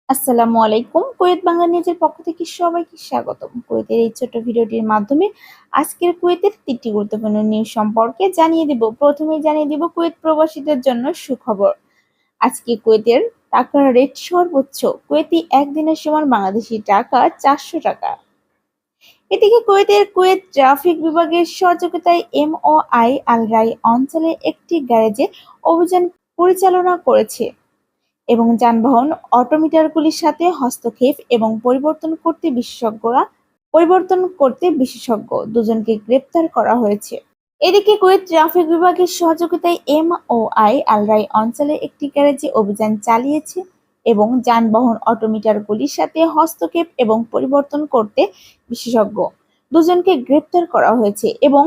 আসসালামু আলাইকুম। কুয়েত বাংলা নিউজের পক্ষ থেকে সবাইকে স্বাগতম। কুয়েতের এই ছোট্ট ভিডিওটির মাধ্যমে আজকের কুয়েতের ৩টি গুরুত্বপূর্ণ নিউজ সম্পর্কে জানিয়ে দিব। প্রথমেই জানিয়ে দিব কুয়েত প্রবাসীদের জন্য সুখবর। আজকে কুয়েতের টাকার রেট সর্বোচ্চ। কুয়েতি একদিনের সমান বাংলাদেশি টাকা ৪০০ টাকা। এদিকে কুয়েত ট্রাফিক বিভাগের সহযোগিতায় এমওআই আল রাই অঞ্চলে একটি গ্যারেজে অভিযান পরিচালনা করেছে এবং যানবাহন অটোমিটারগুলির সাথে হস্তক্ষেপ এবং পরিবর্তন করতে বিশেষজ্ঞ দুজনকে গ্রেপ্তার করা হয়েছে। এদিকে কুয়েত ট্রাফিক বিভাগের সহযোগিতায় এমওআই আল রাই অঞ্চলে একটি গ্যারেজে অভিযান চালিয়েছে এবং যানবাহন অটোমিটারগুলির সাথে হস্তক্ষেপ এবং পরিবর্তন করতে বিশেষজ্ঞ দুজনকে গ্রেপ্তার করা হয়েছে এবং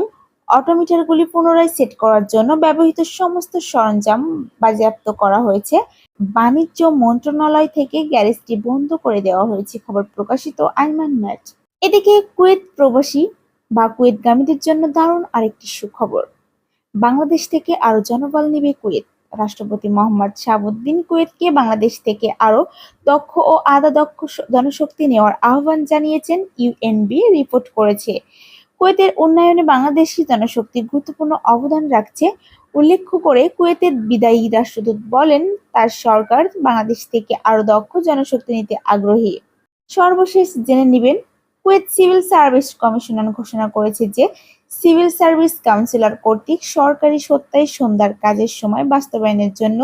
অটোমিটারগুলি পুনরায় সেট করার জন্য ব্যবহৃত সমস্ত সরঞ্জাম বাজেয়াপ্ত করা হয়েছে। বাণিজ্য মন্ত্রণালয় থেকে গ্যারেজটি বন্ধ করে দেওয়া হয়েছে। খবর প্রকাশিত আইমান ম্যাট। এদিকে কুয়েত প্রবাসী বা কুয়েতগামীদের জন্য দারুণ আরেকটি সুখবর। বাংলাদেশ থেকে আরো জনবল নেবে কুয়েত। রাষ্ট্রপতি মোহাম্মদ শাহাবুদ্দিন কুয়েতকে বাংলাদেশ থেকে আরো দক্ষ ও আধা দক্ষ জনশক্তি নেওয়ার আহ্বান জানিয়েছেন, ইউএনবি রিপোর্ট করেছে। কুয়েতের উন্নয়নে বাংলাদেশি জনশক্তি গুরুত্বপূর্ণ অবদান রাখছে উল্লেখ করে কুয়েতের বিদায়ী রাষ্ট্রদূত বলেন, তার সরকার বাংলাদেশ থেকে আরো দক্ষ জনশক্তি নিতে আগ্রহী। সর্বশেষ জেনে নিবেন, কুয়েত সিভিল সার্ভিস কমিশন ঘোষণা করেছে যে সিভিল সার্ভিস কাউন্সিলর কর্তৃক সরকারি সত্ত্বায় সন্ধ্যার কাজের সময় বাস্তবায়নের জন্য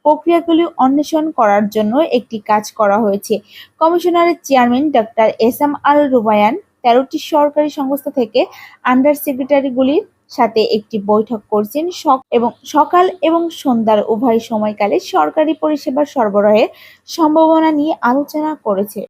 প্রক্রিয়াগুলি অন্বেষণ করার জন্য একটি কাজ করা হয়েছে। কমিশনারের চেয়ারম্যান ডক্টর এসাম আল রুবায়ান ১৩টি সরকারি সংস্থা থেকে আন্ডার সেক্রেটারিগুলির সাথে একটি বৈঠক করছেন এবং সকাল এবং সন্ধ্যার উভয় সময়কালে সরকারি পরিষেবা সরবরাহের সম্ভাবনা নিয়ে আলোচনা করেছে।